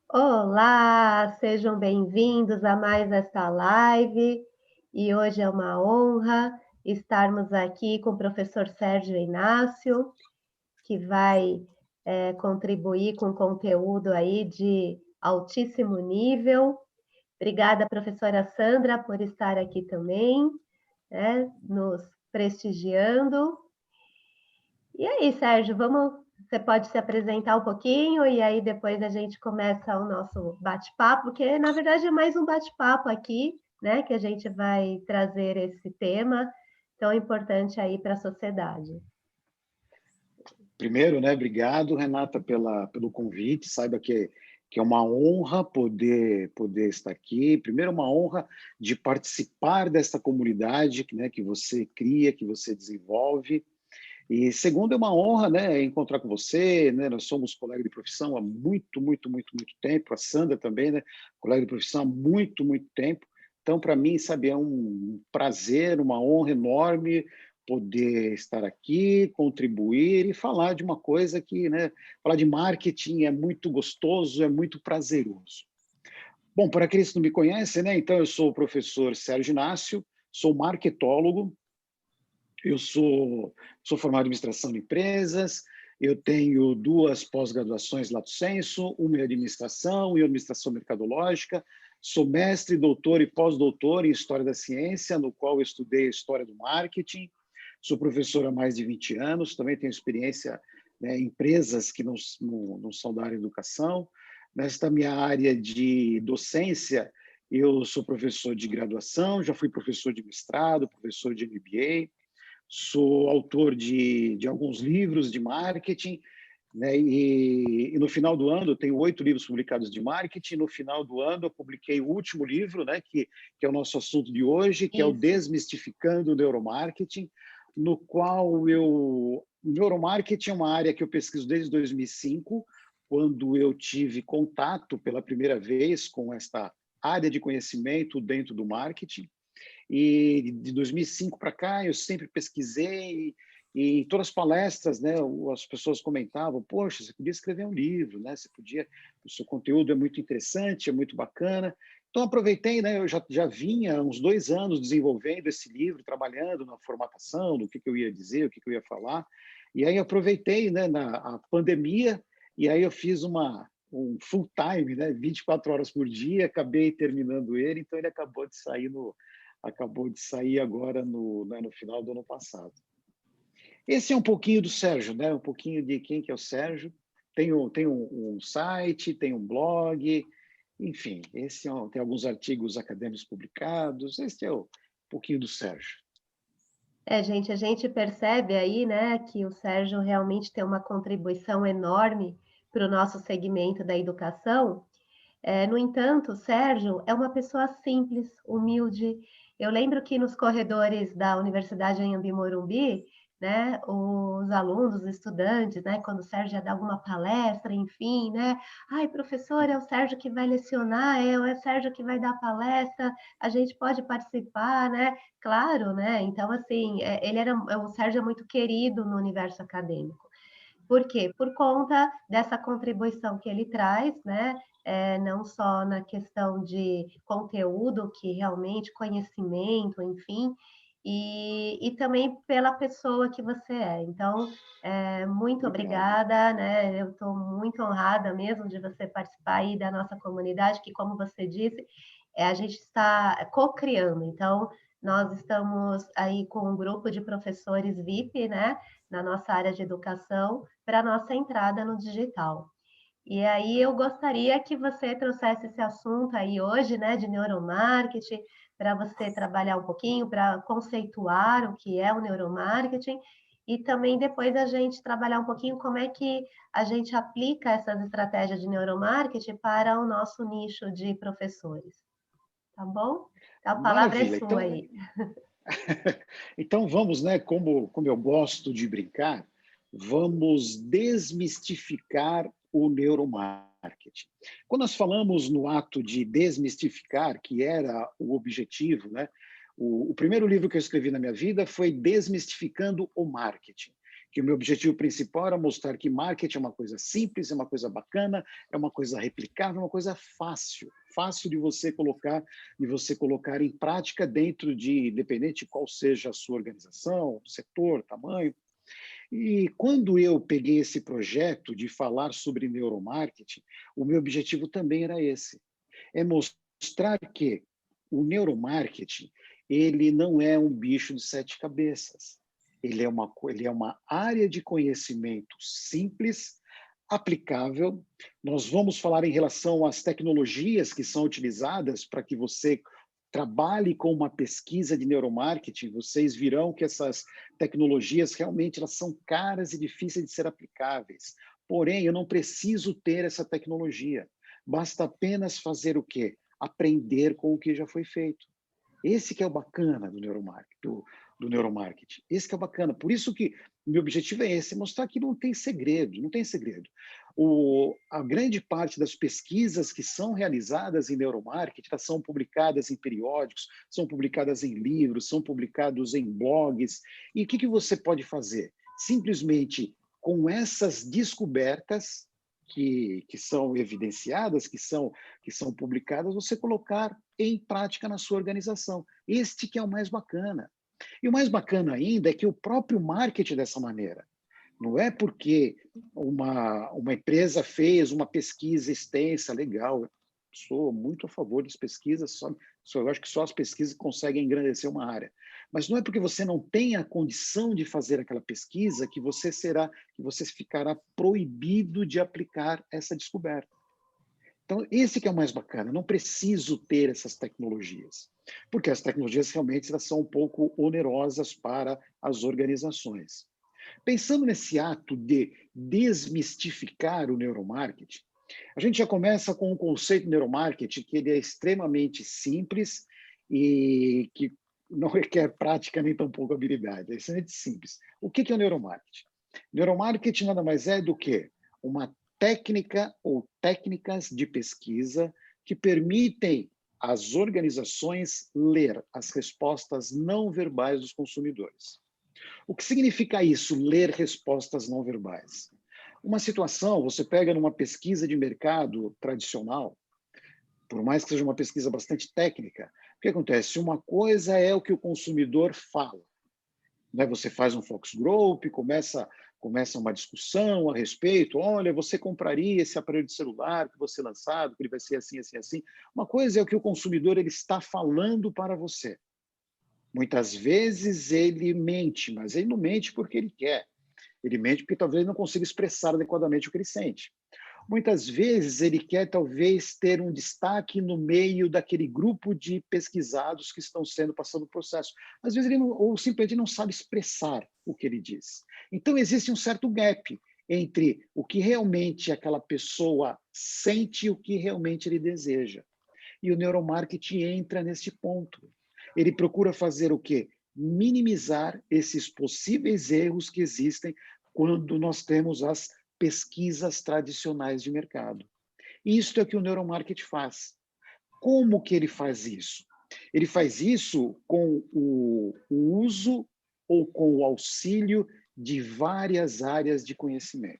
Olá, sejam bem-vindos a mais esta live. E hoje é uma honra estarmos aqui com o professor Sérgio Inácio, que vai contribuir com conteúdo aí de altíssimo nível. Obrigada, professora Sandra, por estar aqui também, né, nos prestigiando. E aí, Sérgio, você pode se apresentar um pouquinho e aí depois a gente começa o nosso bate-papo, porque na verdade é mais um bate-papo aqui, né, que a gente vai trazer esse tema tão importante aí para a sociedade. Primeiro, né, obrigado, Renata, pelo convite. Saiba que é uma honra poder estar aqui. Primeiro, uma honra de participar dessa comunidade, né, que você cria, que você desenvolve. E segundo, é uma honra, né, encontrar com você, né? Nós somos colegas de profissão há muito tempo. A Sandra também, né, colega de profissão há muito tempo. Então, para mim, sabe, é um prazer, uma honra enorme poder estar aqui, contribuir e falar de uma coisa que, né, falar de marketing é muito gostoso, é muito prazeroso. Bom, para aqueles que não me conhecem, né, então eu sou o professor Sérgio Inácio, sou marketólogo. Eu sou formado em administração de empresas, eu tenho duas pós-graduações lato sensu, uma em administração e administração mercadológica, sou mestre, doutor e pós-doutor em História da Ciência, no qual eu estudei a História do Marketing, sou professor há mais de 20 anos, também tenho experiência, né, em empresas que não são da área de educação. Nesta minha área de docência, eu sou professor de graduação, já fui professor de mestrado, professor de MBA, sou autor de alguns livros de marketing, né? E no final do ano, eu tenho 8 livros publicados de marketing. No final do ano, eu publiquei o último livro, né? Que é o nosso assunto de hoje, que é o Isso. Desmistificando o Neuromarketing, no qual eu... Neuromarketing é uma área que eu pesquiso desde 2005, quando eu tive contato pela primeira vez com esta área de conhecimento dentro do marketing. E de 2005 para cá, eu sempre pesquisei e em todas as palestras, né, as pessoas comentavam: poxa, você podia escrever um livro, né? Você podia, o seu conteúdo é muito interessante, é muito bacana. Então, aproveitei, né? Eu já vinha há uns 2 anos desenvolvendo esse livro, trabalhando na formatação, do que eu ia dizer, o que eu ia falar. E aí aproveitei, né, a pandemia, e aí eu fiz um full time, né, 24 horas por dia, acabei terminando ele, então ele acabou de sair agora no final do ano passado. Esse é um pouquinho do Sérgio, né? Um pouquinho de quem que é o Sérgio. Tem um site, tem um blog, enfim, tem alguns artigos acadêmicos publicados. Esse é um pouquinho do Sérgio. Gente, a gente percebe aí, né, que o Sérgio realmente tem uma contribuição enorme para o nosso segmento da educação. No entanto, o Sérgio é uma pessoa simples, humilde. Eu lembro que nos corredores da Universidade Anhembi Morumbi, né, os alunos, os estudantes, né, quando o Sérgio ia dar alguma palestra, enfim, né, ai, professor, é o Sérgio que vai lecionar, é o Sérgio que vai dar palestra, a gente pode participar, né? Claro, né? Então, assim, o Sérgio é muito querido no universo acadêmico. Por quê? Por conta dessa contribuição que ele traz, né? Não só na questão de conteúdo, que realmente, conhecimento, enfim, e também pela pessoa que você é. Então, muito Obrigado. obrigada, né? Eu estou muito honrada mesmo de você participar aí da nossa comunidade, que, como você disse, a gente está co-criando. Então, nós estamos aí com um grupo de professores VIP, né? Na nossa área de educação, para a nossa entrada no digital. E aí eu gostaria que você trouxesse esse assunto aí hoje, né, de neuromarketing, para você trabalhar um pouquinho, para conceituar o que é o neuromarketing, e também depois a gente trabalhar um pouquinho como é que a gente aplica essas estratégias de neuromarketing para o nosso nicho de professores. Tá bom? Então, a palavra é Maravilha. sua aí. Então vamos, né? Como eu gosto de brincar, vamos desmistificar o neuromarketing. Quando nós falamos no ato de desmistificar, que era o objetivo, né? O primeiro livro que eu escrevi na minha vida foi Desmistificando o Marketing, que o meu objetivo principal era mostrar que marketing é uma coisa simples, é uma coisa bacana, é uma coisa replicável, é uma coisa fácil, fácil de você colocar em prática dentro de, independente de qual seja a sua organização, setor, tamanho. E quando eu peguei esse projeto de falar sobre neuromarketing, o meu objetivo também era esse, é mostrar que o neuromarketing, ele não é um bicho de sete cabeças. Ele é uma área de conhecimento simples, aplicável. Nós vamos falar em relação às tecnologias que são utilizadas para que você trabalhe com uma pesquisa de neuromarketing. Vocês virão que essas tecnologias realmente elas são caras e difíceis de ser aplicáveis. Porém, eu não preciso ter essa tecnologia. Basta apenas fazer o quê? Aprender com o que já foi feito. Esse que é o bacana do neuromarketing. Esse que é o bacana. Por isso que o meu objetivo é esse, mostrar que não tem segredo, não tem segredo. A grande parte das pesquisas que são realizadas em neuromarketing elas são publicadas em periódicos, são publicadas em livros, são publicados em blogs. E o que você pode fazer? Simplesmente, com essas descobertas que são evidenciadas, que são publicadas, você colocar em prática na sua organização. Este que é o mais bacana. E o mais bacana ainda é que o próprio marketing dessa maneira. Não é porque uma empresa fez uma pesquisa extensa, legal. Eu sou muito a favor das pesquisas, eu acho que só as pesquisas conseguem engrandecer uma área. Mas não é porque você não tem a condição de fazer aquela pesquisa que você ficará proibido de aplicar essa descoberta. Então, esse que é o mais bacana, não preciso ter essas tecnologias, porque as tecnologias realmente elas são um pouco onerosas para as organizações. Pensando nesse ato de desmistificar o neuromarketing, a gente já começa com um conceito de neuromarketing que ele é extremamente simples e que não requer prática nem tampouco habilidade, é extremamente simples. O que é o neuromarketing? Neuromarketing nada mais é do que uma técnica ou técnicas de pesquisa que permitem às organizações ler as respostas não verbais dos consumidores. O que significa isso, ler respostas não verbais? Uma situação, você pega numa pesquisa de mercado tradicional, por mais que seja uma pesquisa bastante técnica, o que acontece? Uma coisa é o que o consumidor fala. Né? Você faz um focus group, começa uma discussão a respeito, olha, você compraria esse aparelho de celular que você lançado, que ele vai ser assim, assim, assim. Uma coisa é o que o consumidor ele está falando para você. Muitas vezes ele mente, mas ele não mente porque ele quer. Ele mente porque talvez ele não consiga expressar adequadamente o que ele sente. Muitas vezes ele quer talvez ter um destaque no meio daquele grupo de pesquisados que estão sendo passando o processo. Às vezes ele não, ou simplesmente não sabe expressar o que ele diz. Então existe um certo gap entre o que realmente aquela pessoa sente e o que realmente ele deseja. E o neuromarketing entra nesse ponto. Ele procura fazer o quê? Minimizar esses possíveis erros que existem quando nós temos as pesquisas tradicionais de mercado. Isso é o que o neuromarketing faz. Como que ele faz isso? Ele faz isso com o uso ou com o auxílio de várias áreas de conhecimento.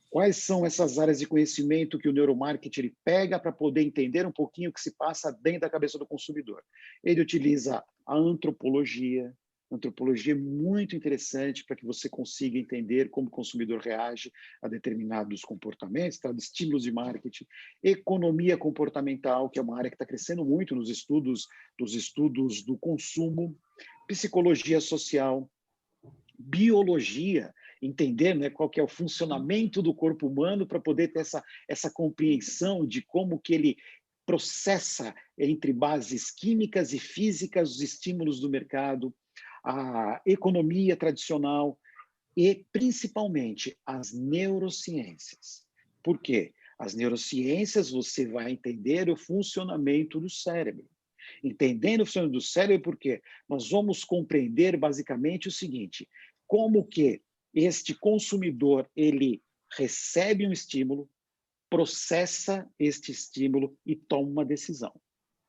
Quais são essas áreas de conhecimento que o neuromarketing ele pega para poder entender um pouquinho o que se passa dentro da cabeça do consumidor? Ele utiliza a antropologia. A antropologia é muito interessante para que você consiga entender como o consumidor reage a determinados comportamentos, tá? Estímulos de marketing. Economia comportamental, que é uma área que está crescendo muito nos estudos do consumo. Psicologia social. Biologia, entender, né, qual que é o funcionamento do corpo humano para poder ter essa compreensão de como que ele processa entre bases químicas e físicas os estímulos do mercado, a economia tradicional e, principalmente, as neurociências. Por quê? As neurociências você vai entender o funcionamento do cérebro. Entendendo o funcionamento do cérebro, porque nós vamos compreender basicamente o seguinte: como que este consumidor ele recebe um estímulo, processa este estímulo e toma uma decisão.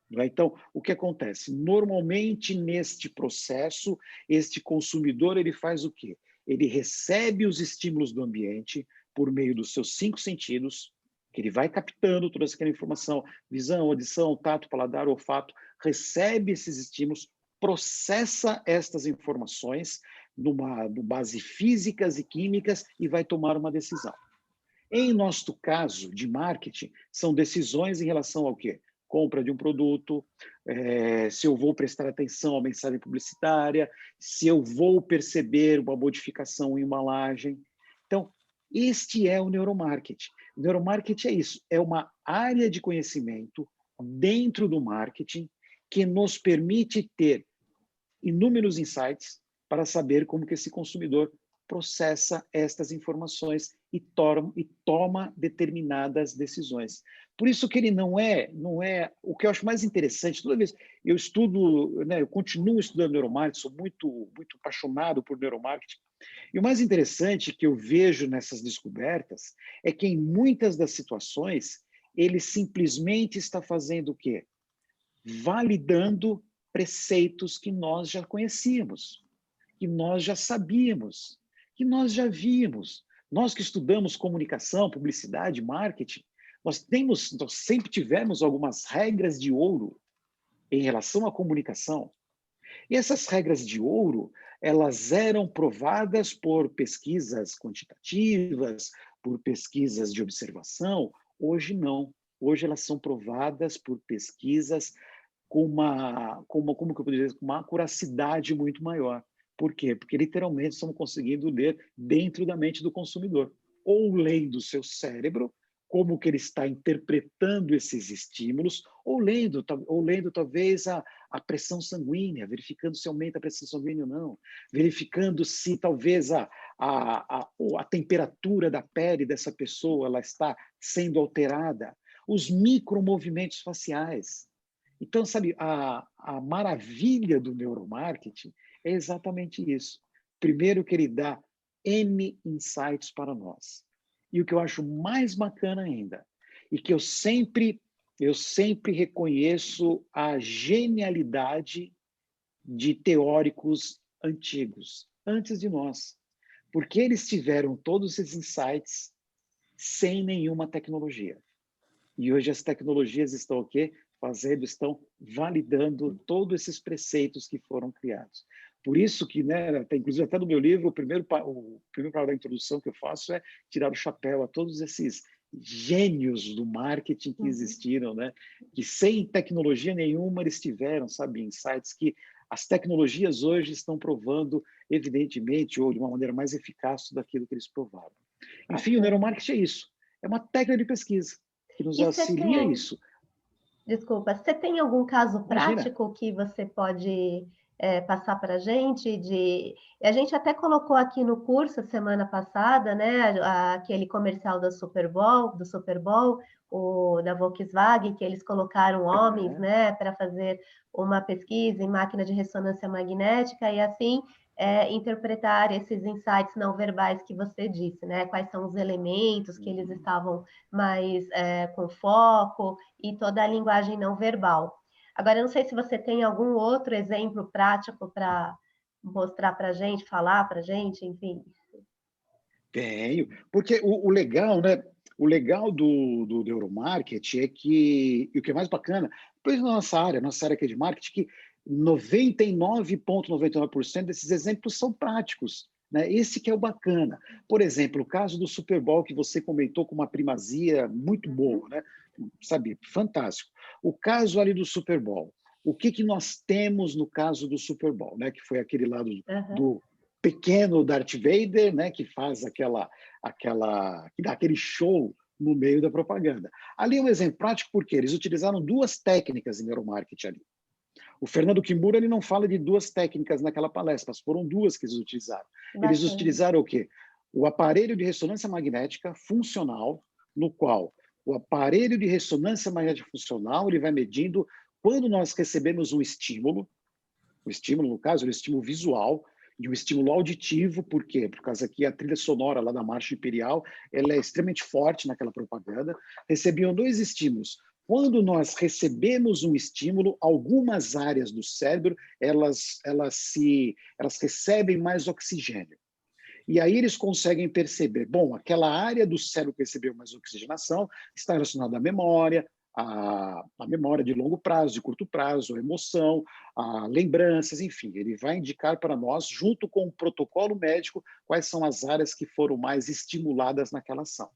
Então, o que acontece? Normalmente, neste processo, este consumidor ele faz o quê? ele recebe os estímulos do ambiente por meio dos seus 5 sentidos, que ele vai captando toda aquela informação, visão, audição, tato, paladar, olfato, recebe esses estímulos, processa estas informações numa base físicas e químicas e vai tomar uma decisão. Em nosso caso de marketing, são decisões em relação ao quê? Compra de um produto, se eu vou prestar atenção à mensagem publicitária, se eu vou perceber uma modificação em embalagem. Então, este é o neuromarketing. O neuromarketing é isso, é uma área de conhecimento dentro do marketing que nos permite ter inúmeros insights para saber como que esse consumidor processa estas informações e toma determinadas decisões. Por isso que ele não é o que eu acho mais interessante, toda vez eu estudo, né, eu continuo estudando neuromarketing, sou muito apaixonado por neuromarketing, e o mais interessante que eu vejo nessas descobertas é que em muitas das situações ele simplesmente está fazendo o quê? Validando preceitos que nós já conhecíamos, que nós já sabíamos, que nós já vimos. Nós que estudamos comunicação, publicidade, marketing, nós sempre tivemos algumas regras de ouro em relação à comunicação. E essas regras de ouro, elas eram provadas por pesquisas quantitativas, por pesquisas de observação. Hoje não. Hoje elas são provadas por pesquisas como que eu poderia dizer, com uma acuracidade muito maior. Por quê? Porque literalmente estamos conseguindo ler dentro da mente do consumidor, ou lendo o seu cérebro, como que ele está interpretando esses estímulos, ou lendo talvez a pressão sanguínea, verificando se aumenta a pressão sanguínea ou não, verificando se talvez a temperatura da pele dessa pessoa ela está sendo alterada, os micromovimentos faciais. Então, sabe, a maravilha do neuromarketing é exatamente isso. Primeiro que ele dá N insights para nós. E o que eu acho mais bacana ainda, e que eu sempre reconheço a genialidade de teóricos antigos, antes de nós. Porque eles tiveram todos esses insights sem nenhuma tecnologia. E hoje as tecnologias estão o quê? Estão validando todos esses preceitos que foram criados. Por isso que, né, inclusive até no meu livro, o primeiro parágrafo da introdução que eu faço é tirar o chapéu a todos esses gênios do marketing que existiram, né, que sem tecnologia nenhuma eles tiveram, sabe, insights que as tecnologias hoje estão provando, evidentemente, ou de uma maneira mais eficaz daquilo que eles provaram. Enfim, o neuromarketing é isso, é uma técnica de pesquisa que nos auxilia a isso. Desculpa, você tem algum caso Imagina. prático que você pode passar para a gente? A gente até colocou aqui no curso semana passada, né, aquele comercial do Super Bowl, da Volkswagen, que eles colocaram homens, né, para fazer uma pesquisa em máquina de ressonância magnética e assim interpretar esses insights não verbais que você disse, né? Quais são os elementos que eles estavam mais com foco e toda a linguagem não verbal. Agora, eu não sei se você tem algum outro exemplo prático para mostrar para a gente, falar para a gente, enfim. Tenho, porque o legal, né? O legal do neuromarketing é que, e o que é mais bacana, por exemplo, nossa área aqui é de marketing, que 99,99% desses exemplos são práticos. Né? Esse que é o bacana. Por exemplo, o caso do Super Bowl, que você comentou com uma primazia muito boa, né? Sabe, fantástico. O caso ali do Super Bowl, o que nós temos no caso do Super Bowl, né? Que foi aquele lado do pequeno Darth Vader, né, que faz que dá aquele show no meio da propaganda. Ali é um exemplo prático porque eles utilizaram 2 técnicas em neuromarketing ali. O Fernando Kimura ele não fala de 2 técnicas naquela palestra, mas foram 2 que eles utilizaram. Bacana. Eles utilizaram o quê? O aparelho de ressonância magnética funcional, no qual o aparelho de ressonância magnética funcional ele vai medindo quando nós recebemos um estímulo, o estímulo, no caso, é um estímulo visual, e um estímulo auditivo, por quê? Por causa que a trilha sonora lá da Marcha Imperial ela é extremamente forte naquela propaganda. Recebiam 2 estímulos. Quando nós recebemos um estímulo, algumas áreas do cérebro elas recebem mais oxigênio. E aí eles conseguem perceber, bom, aquela área do cérebro que recebeu mais oxigenação está relacionada à memória, à memória de longo prazo, de curto prazo, à emoção, a lembranças, enfim, ele vai indicar para nós, junto com o protocolo médico, quais são as áreas que foram mais estimuladas naquela ação.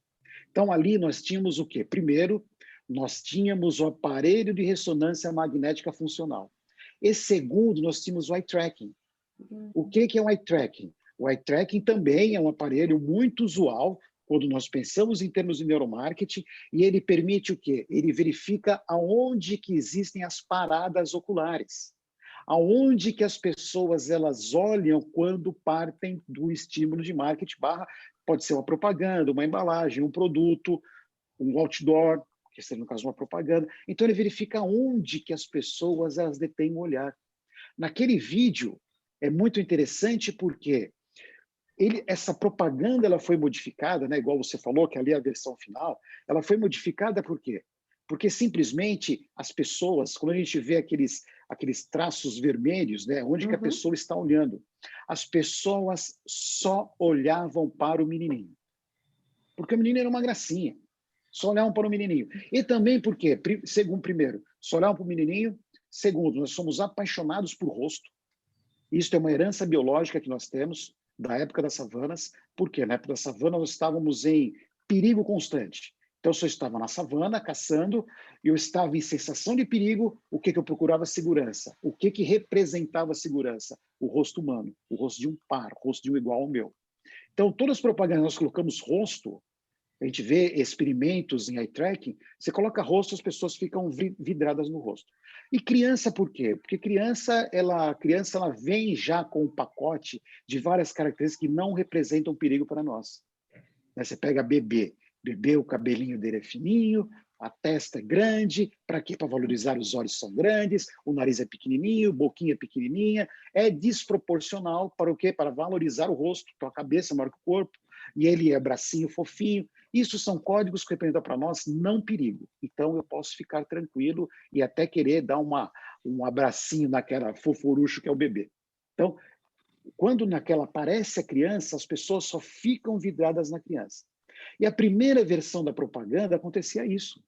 Então, ali nós tínhamos o quê? Primeiro, nós tínhamos o aparelho de ressonância magnética funcional. E segundo, nós tínhamos o eye tracking. O que é o eye tracking? O eye tracking também é um aparelho muito usual quando nós pensamos em termos de neuromarketing, e ele permite o quê? Ele verifica aonde que existem as paradas oculares. Aonde que as pessoas elas olham quando partem do estímulo de marketing barra, pode ser uma propaganda, uma embalagem, um produto, um outdoor, que seria no caso uma propaganda. Então ele verifica onde que as pessoas elas detêm o olhar. Naquele vídeo é muito interessante porque essa propaganda ela foi modificada, né, igual você falou, que ali é a versão final, ela foi modificada por quê? Porque simplesmente as pessoas, quando a gente vê aqueles traços vermelhos, né, onde que a Uhum. pessoa está olhando, as pessoas só olhavam para o menininho. Porque o menino era uma gracinha. Só olhavam para o menininho. E também porque, segundo, primeiro, só olhavam para o menininho. Segundo, nós somos apaixonados por rosto. Isso é uma herança biológica que nós temos da época das savanas. Por quê? Na época da savana nós estávamos em perigo constante. Então, se eu estava na savana caçando, eu estava em sensação de perigo, o que eu procurava? Segurança. O que representava segurança? O rosto humano, o rosto de um par, o rosto de um igual ao meu. Então, todas as propagandas nós colocamos rosto, a gente vê experimentos em eye tracking, você coloca rosto, as pessoas ficam vidradas no rosto. E criança por quê? Porque criança ela vem já com um pacote de várias características que não representam perigo para nós. Você pega bebê, o cabelinho dele é fininho, a testa é grande, para quê? Para valorizar os olhos são grandes, o nariz é pequenininho, boquinha é pequenininha, é desproporcional para o quê? Para valorizar o rosto, então a cabeça é maior que o corpo, e ele é bracinho fofinho. Isso são códigos que representam para nós não perigo. Então eu posso ficar tranquilo e até querer dar um abracinho naquela fofurucho que é o bebê. Então, quando naquela aparece a criança, as pessoas só ficam vidradas na criança. E a primeira versão da propaganda acontecia isso.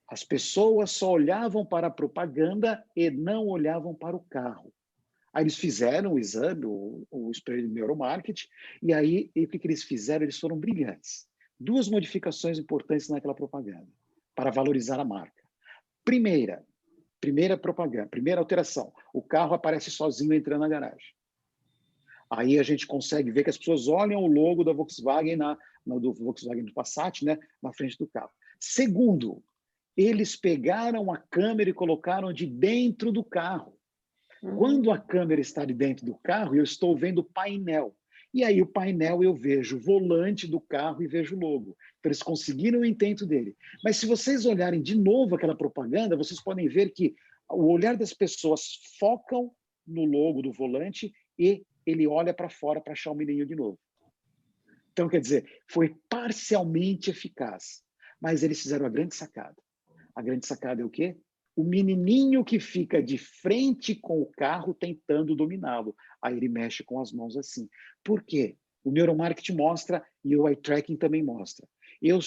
As pessoas só olhavam para a propaganda e não olhavam para o carro. Aí eles fizeram o exame, o espelho de neuromarketing, e aí o que eles fizeram? Eles foram brilhantes. Duas modificações importantes naquela propaganda, para valorizar a marca. Primeira propaganda, primeira alteração, o carro aparece sozinho entrando na garagem. Aí a gente consegue ver que as pessoas olham o logo da Volkswagen, do Volkswagen do Passat, né, na frente do carro. Segundo, eles pegaram a câmera e colocaram de dentro do carro. Quando a câmera está de dentro do carro, eu estou vendo o painel. E aí o painel eu vejo o volante do carro e vejo o logo. Então eles conseguiram o intento dele. Mas se vocês olharem de novo aquela propaganda, vocês podem ver que o olhar das pessoas focam no logo do volante e ele olha para fora para achar o menininho de novo. Então, quer dizer, foi parcialmente eficaz. Mas eles fizeram a grande sacada. A grande sacada é o quê? O menininho que fica de frente com o carro tentando dominá-lo. Aí ele mexe com as mãos assim. Por quê? O neuromarketing mostra e o eye tracking também mostra. Eu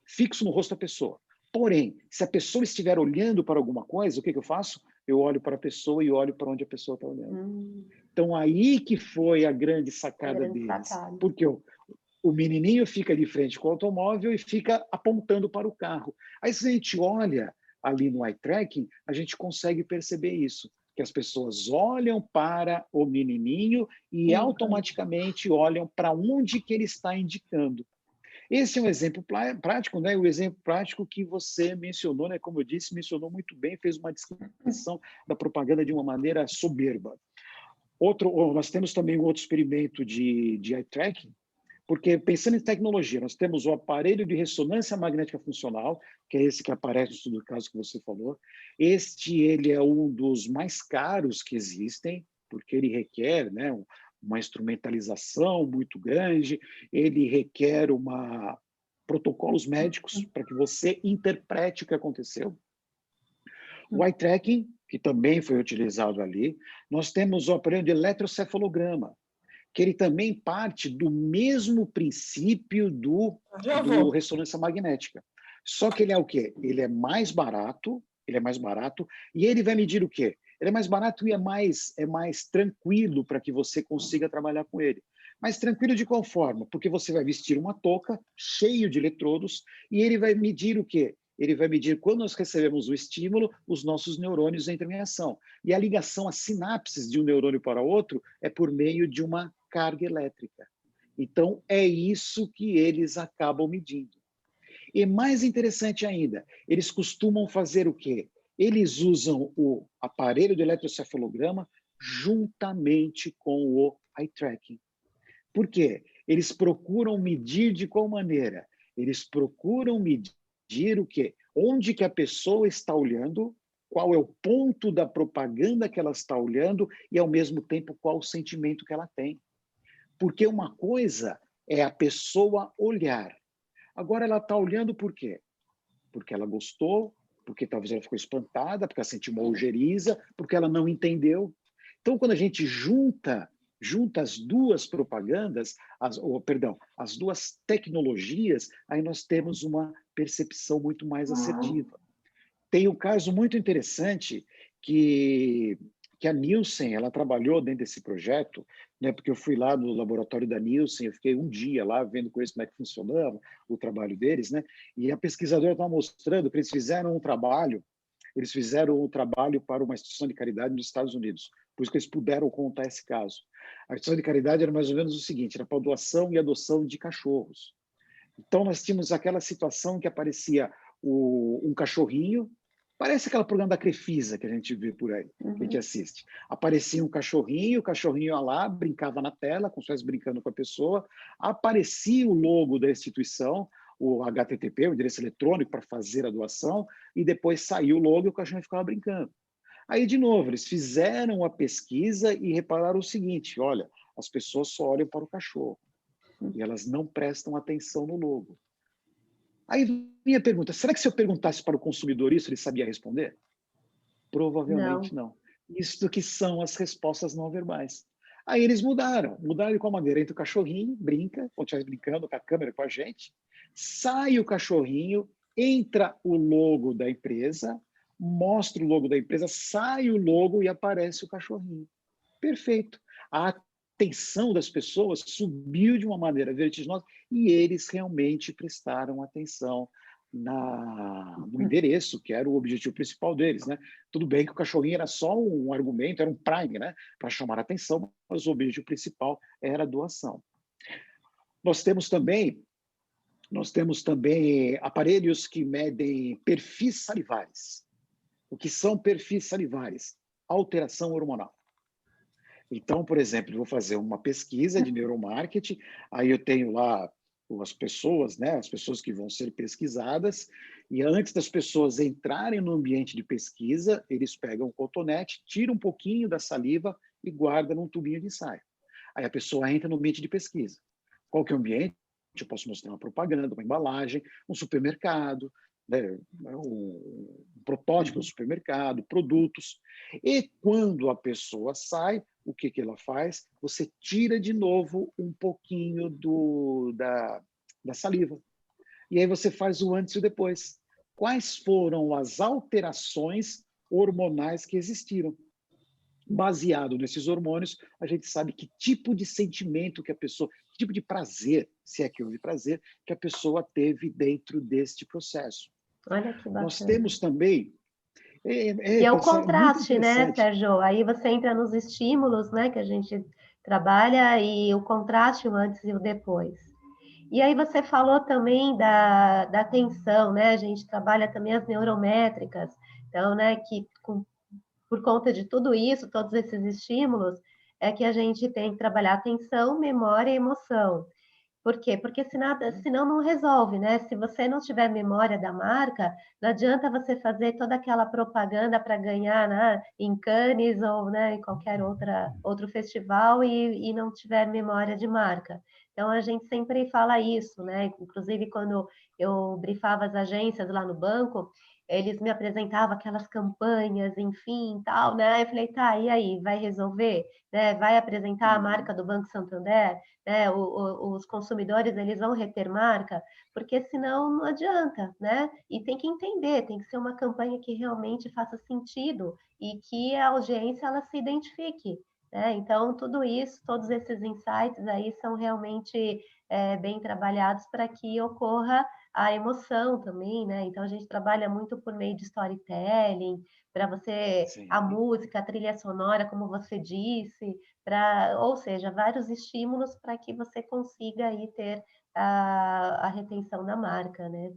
fixo no rosto da pessoa. Porém, se a pessoa estiver olhando para alguma coisa, o que eu faço? Eu olho para a pessoa e olho para onde a pessoa está olhando. Então, aí que foi a grande sacada deles. Porque o menininho fica de frente com o automóvel e fica apontando para o carro. Aí, se a gente olha ali no eye tracking, a gente consegue perceber isso, que as pessoas olham para o menininho e automaticamente olham para onde que ele está indicando. Esse é um exemplo prático, né? O exemplo prático que você mencionou, né? Como eu disse, mencionou muito bem, fez uma descrição da propaganda de uma maneira soberba. Nós temos também um outro experimento de eye tracking, porque pensando em tecnologia, nós temos o aparelho de ressonância magnética funcional, que é esse que aparece no estudo do caso que você falou. Ele é um dos mais caros que existem, porque ele requer, né, uma instrumentalização muito grande, ele requer protocolos médicos para que você interprete o que aconteceu. O eye tracking, que também foi utilizado ali, nós temos o aparelho de eletrocefalograma, que ele também parte do mesmo princípio Já do volto. ressonância magnética. Só que ele é o quê? Ele é mais barato, e ele vai medir o quê? Ele é mais barato e é mais tranquilo para que você consiga trabalhar com ele. Mas tranquilo de qual forma? Porque você vai vestir uma touca cheio de eletrodos e ele vai medir o quê? Ele vai medir quando nós recebemos o estímulo, os nossos neurônios entram em ação. E a ligação, as sinapses de um neurônio para outro é por meio de uma carga elétrica. Então, é isso que eles acabam medindo. E mais interessante ainda, eles costumam fazer o quê? Eles usam o aparelho do eletrocefalograma juntamente com o eye tracking. Por quê? Eles procuram medir de qual maneira? Eles procuram medir o quê? Onde que a pessoa está olhando, qual é o ponto da propaganda que ela está olhando e, ao mesmo tempo, qual o sentimento que ela tem. Porque uma coisa é a pessoa olhar. Agora ela está olhando por quê? Porque ela gostou, porque talvez ela ficou espantada, porque ela sentiu uma ojeriza, porque ela não entendeu. Então, quando a gente junta as duas propagandas, as duas tecnologias, aí nós temos uma percepção muito mais assertiva. Tem um caso muito interessante que a Nielsen, ela trabalhou dentro desse projeto, né, porque eu fui lá no laboratório da Nielsen, eu fiquei um dia lá vendo com eles como é que funcionava o trabalho deles, né, e a pesquisadora estava mostrando que eles fizeram um trabalho para uma instituição de caridade nos Estados Unidos, por isso que eles puderam contar esse caso. A instituição de caridade era mais ou menos o seguinte, era para doação e adoção de cachorros. Então, nós tínhamos aquela situação que aparecia um cachorrinho, parece aquela programa da Crefisa que a gente vê por aí, que a gente assiste. Aparecia um cachorrinho, o cachorrinho ia lá, brincava na tela, como se estivesse brincando com a pessoa, aparecia o logo da instituição, o HTTP, o endereço eletrônico para fazer a doação, e depois saiu o logo e o cachorro ficava brincando. Aí, de novo, eles fizeram a pesquisa e repararam o seguinte, olha, as pessoas só olham para o cachorro e elas não prestam atenção no logo. Aí minha pergunta, será que se eu perguntasse para o consumidor isso, ele sabia responder? Provavelmente não. Isso que são as respostas não verbais. Aí eles mudaram de qual maneira? Entra o cachorrinho, brinca, ou estiver brincando com a câmera com a gente, sai o cachorrinho, entra o logo da empresa, mostra o logo da empresa, sai o logo e aparece o cachorrinho. Perfeito. A atenção das pessoas subiu de uma maneira vertiginosa e eles realmente prestaram atenção no endereço, que era o objetivo principal deles, né? Tudo bem que o cachorrinho era só um argumento, era um prime, né? Para chamar a atenção, mas o objetivo principal era a doação. Nós temos também aparelhos que medem perfis salivares. O que são perfis salivares? Alteração hormonal. Então, por exemplo, eu vou fazer uma pesquisa de neuromarketing, aí eu tenho lá as pessoas, né, as pessoas que vão ser pesquisadas, e antes das pessoas entrarem no ambiente de pesquisa, eles pegam um cotonete, tiram um pouquinho da saliva e guardam num tubinho de ensaio. Aí a pessoa entra no ambiente de pesquisa. Qual que é o ambiente? Eu posso mostrar uma propaganda, uma embalagem, um supermercado, né, um protótipo do supermercado, produtos. E quando a pessoa sai, o que ela faz? Você tira de novo um pouquinho da saliva. E aí você faz o antes e o depois. Quais foram as alterações hormonais que existiram? Baseado nesses hormônios, a gente sabe que tipo de sentimento que a pessoa, que tipo de prazer, se é que houve prazer, que a pessoa teve dentro deste processo. Olha que bacana. Nós temos também... E é o contraste, né, interessante. Sérgio? Aí você entra nos estímulos, né, que a gente trabalha, e o contraste, o antes e o depois. E aí você falou também da atenção, né? A gente trabalha também as neurométricas. Então, né, por conta de tudo isso, todos esses estímulos, é que a gente tem que trabalhar atenção, memória e emoção. Por quê? Porque senão não resolve, né? Se você não tiver memória da marca, não adianta você fazer toda aquela propaganda para ganhar, né, em Cannes ou, né, em qualquer outro festival e não tiver memória de marca. Então, a gente sempre fala isso, né? Inclusive, quando eu brifava as agências lá no banco, eles me apresentavam aquelas campanhas, enfim, tal, né? Eu falei, tá, e aí, vai resolver? Né? Vai apresentar a Uhum. marca do Banco Santander? Né? Os consumidores, eles vão reter marca? Porque senão não adianta, né? E tem que entender, tem que ser uma campanha que realmente faça sentido e que a audiência ela se identifique, né? Então, tudo isso, todos esses insights aí são realmente bem trabalhados para que ocorra a emoção também, né? Então, a gente trabalha muito por meio de storytelling, para você, a Sim. música, a trilha sonora, como você disse, ou seja, vários estímulos para que você consiga aí ter a retenção da marca, né?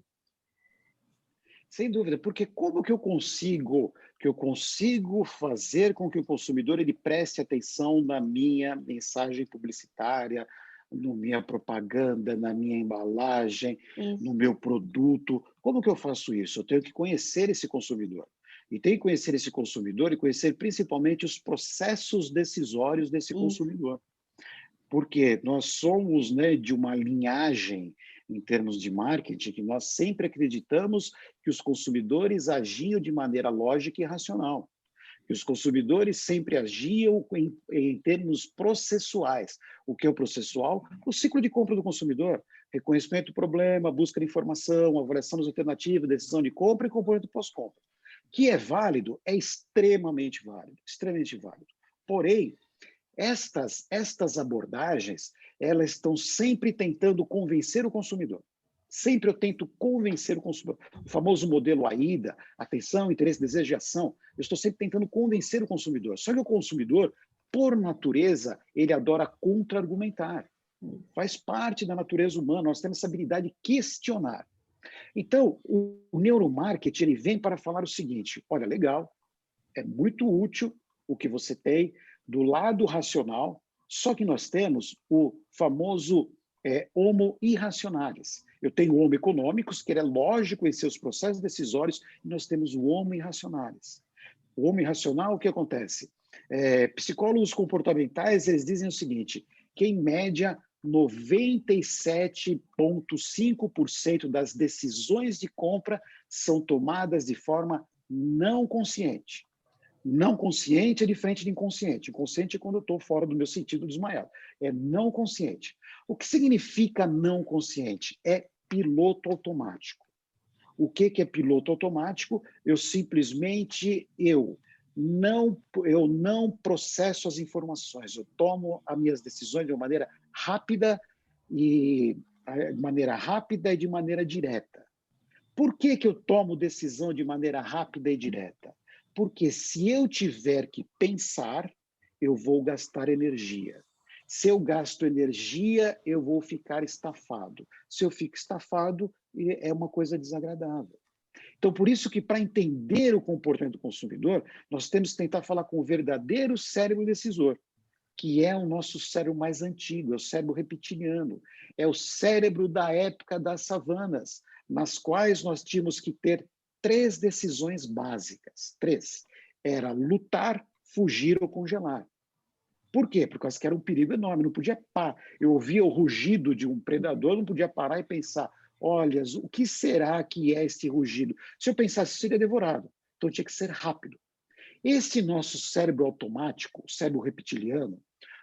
Sem dúvida, porque como que eu consigo fazer com que o consumidor ele preste atenção na minha mensagem publicitária, na minha propaganda, na minha embalagem, Isso, no meu produto? Como que eu faço isso? Eu tenho que conhecer esse consumidor. E tenho que conhecer esse consumidor e conhecer principalmente os processos decisórios desse isso, consumidor. Porque nós somos, né, de uma linhagem em termos de marketing que nós sempre acreditamos que os consumidores agiam de maneira lógica e racional, que os consumidores sempre agiam em termos processuais. O que é o processual? O ciclo de compra do consumidor, reconhecimento do problema, busca de informação, avaliação das alternativas, decisão de compra e comportamento pós-compra. Que é válido, é extremamente válido, extremamente válido. Porém, estas abordagens, elas estão sempre tentando convencer o consumidor. Sempre eu tento convencer o consumidor. O famoso modelo AIDA, atenção, interesse, desejo e ação. Eu estou sempre tentando convencer o consumidor. Só que o consumidor, por natureza, ele adora contra-argumentar. Faz parte da natureza humana, nós temos essa habilidade de questionar. Então, o neuromarketing ele vem para falar o seguinte: olha, legal, é muito útil o que você tem do lado racional, só que nós temos o famoso homo irracionalis. Eu tenho o homo econômicos, que é lógico em seus processos decisórios, e nós temos o homo irracionalis. O homo irracional, o que acontece? Psicólogos comportamentais, eles dizem o seguinte, que em média 97,5% das decisões de compra são tomadas de forma não consciente. Não consciente é diferente de inconsciente. Inconsciente é quando eu estou fora do meu sentido desmaiado. É não consciente. O que significa não consciente? É piloto automático. O que é piloto automático? Eu não processo as informações. Eu tomo as minhas decisões de uma maneira rápida e de maneira direta. Por que eu tomo decisão de maneira rápida e direta? Porque se eu tiver que pensar, eu vou gastar energia. Se eu gasto energia, eu vou ficar estafado. Se eu fico estafado, é uma coisa desagradável. Então, por isso que para entender o comportamento do consumidor, nós temos que tentar falar com o verdadeiro cérebro decisor, que é o nosso cérebro mais antigo, é o cérebro reptiliano, é o cérebro da época das savanas, nas quais nós tínhamos que ter três decisões básicas. Três. Era lutar, fugir ou congelar. Por quê? Por causa que era um perigo enorme, não podia parar. Eu ouvia o rugido de um predador, não podia parar e pensar, olha, o que será que é este rugido? Se eu pensasse, seria devorado. Então tinha que ser rápido. Esse nosso cérebro automático, o cérebro reptiliano,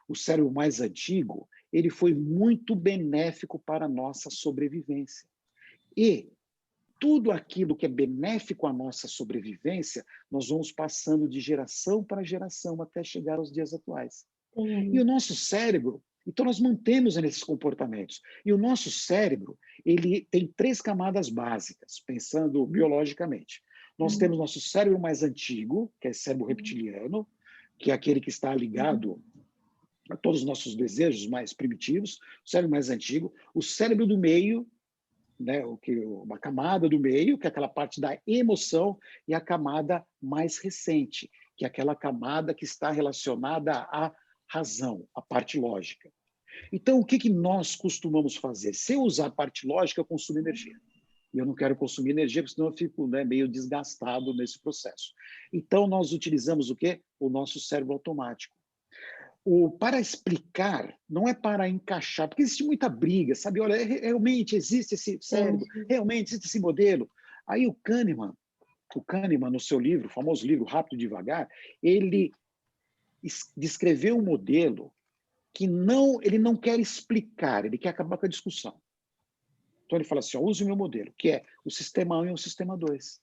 o cérebro mais antigo, ele foi muito benéfico para a nossa sobrevivência. E tudo aquilo que é benéfico à nossa sobrevivência, nós vamos passando de geração para geração até chegar aos dias atuais. E entendi. o nosso cérebro, então nós mantemos nesses comportamentos. E o nosso cérebro, ele tem três camadas básicas, pensando biologicamente. Nós Uhum, temos nosso cérebro mais antigo, que é o cérebro uhum, reptiliano, que é aquele que está uhum, ligado a todos os nossos desejos mais primitivos, o cérebro mais antigo, o cérebro do meio, né, uma camada do meio, que é aquela parte da emoção, e a camada mais recente, que é aquela camada que está relacionada à razão, à parte lógica. Então, o que nós costumamos fazer? Se eu usar a parte lógica, eu consumo energia. E eu não quero consumir energia, porque senão eu fico, né, meio desgastado nesse processo. Então, nós utilizamos o quê? O nosso cérebro automático. Para explicar, não é para encaixar, porque existe muita briga, sabe? Olha, realmente existe esse cérebro, entendi. realmente existe esse modelo. Aí o Kahneman, O Kahneman, no seu livro, o famoso livro Rápido e Devagar, ele descreveu um modelo que ele não quer explicar, ele quer acabar com a discussão. Então ele fala assim, ó, use o meu modelo, que é o sistema 1 e o sistema 2.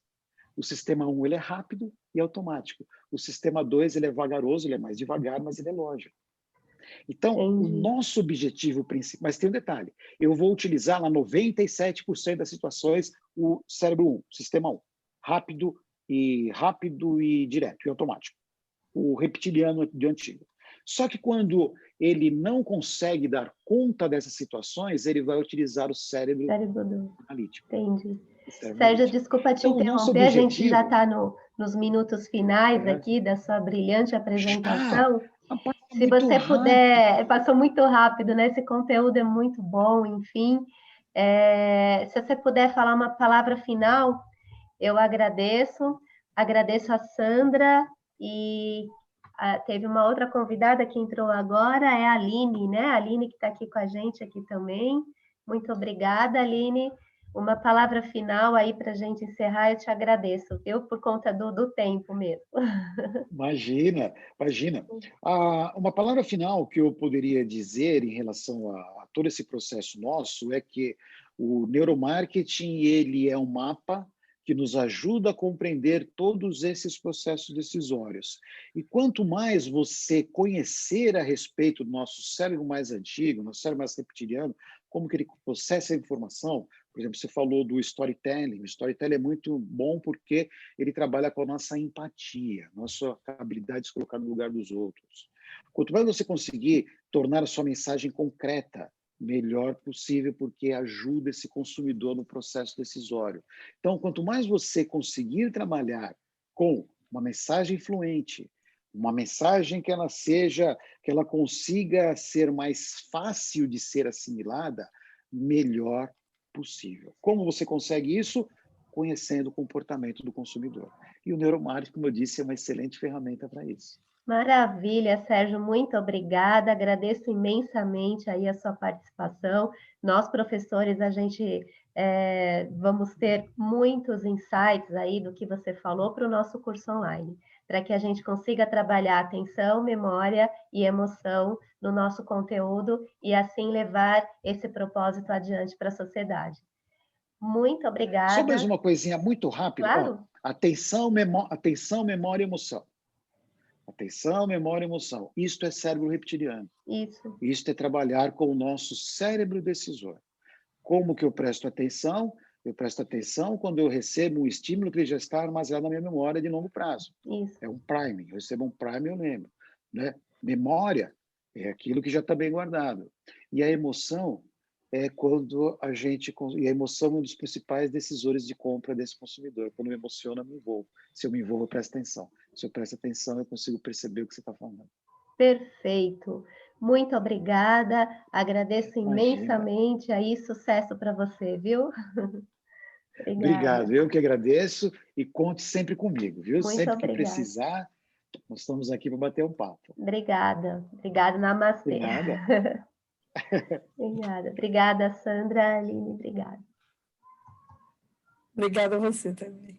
O sistema 1 ele é rápido e automático. O sistema 2 ele é vagaroso, ele é mais devagar, mas ele é lógico. Então, o Entendi. nosso objetivo principal... Mas tem um detalhe, eu vou utilizar lá 97% das situações o cérebro 1, sistema 1. Rápido e direto, e automático. O reptiliano de antigo. Só que quando ele não consegue dar conta dessas situações, ele vai utilizar o cérebro analítico. Entendi. O cérebro Sérgio, analítico. desculpa te Então, o nosso interromper, a gente já objetivo... está nos minutos finais aqui da sua brilhante Já apresentação. passa Se muito você rápido. puder, passou muito rápido, né? Esse conteúdo é muito bom, enfim. Se você puder falar uma palavra final, eu agradeço. Agradeço a Sandra e teve uma outra convidada que entrou agora, é a Aline, né? A Aline que está aqui com a gente aqui também. Muito obrigada, Aline. Uma palavra final aí para a gente encerrar, eu te agradeço, viu? Por conta do tempo mesmo. Imagina, imagina. Uma palavra final que eu poderia dizer em relação a todo esse processo nosso é que o neuromarketing ele é um mapa que nos ajuda a compreender todos esses processos decisórios. E quanto mais você conhecer a respeito do nosso cérebro mais antigo, nosso cérebro mais reptiliano, como que ele processa a informação, por exemplo, você falou do storytelling. O storytelling é muito bom porque ele trabalha com a nossa empatia, nossa habilidade de se colocar no lugar dos outros. Quanto mais você conseguir tornar a sua mensagem concreta, melhor possível, porque ajuda esse consumidor no processo decisório. Então, quanto mais você conseguir trabalhar com uma mensagem fluente, uma mensagem que ela consiga ser mais fácil de ser assimilada, melhor possível. Como você consegue isso? Conhecendo o comportamento do consumidor. E o neuromarketing, como eu disse, é uma excelente ferramenta para isso. Maravilha, Sérgio, muito obrigada. Agradeço imensamente aí a sua participação. Nós, professores, a gente vamos ter muitos insights aí do que você falou para o nosso curso online, para que a gente consiga trabalhar atenção, memória e emoção no nosso conteúdo e assim levar esse propósito adiante para a sociedade. Muito Só mais obrigada. uma coisinha muito rápida. Claro. Atenção, memória e emoção. Atenção, memória e emoção. Isto é cérebro reptiliano. Isso. Isto é trabalhar com o nosso cérebro decisor. Como que eu presto atenção? Eu presto atenção quando eu recebo um estímulo que já está armazenado na minha memória de longo prazo. Isso. É um priming. Eu recebo um priming, eu lembro. Né? Memória é aquilo que já está bem guardado. E a emoção é quando a gente... E a emoção é um dos principais decisores de compra desse consumidor. Quando me emociona, eu me envolvo. Se eu me envolvo, eu presto atenção. Se eu presto atenção, eu consigo perceber o que você está falando. Perfeito. Muito obrigada. Agradeço Imagina. imensamente aí. Sucesso para você, viu? Obrigada. Obrigado. Eu que agradeço e conte sempre comigo, viu? Muito Sempre que obrigada. precisar, nós estamos aqui para bater um papo. Obrigada. Obrigada, De namastê. nada. Obrigada. Obrigada, Sandra, Aline. Obrigada. Obrigada a você também.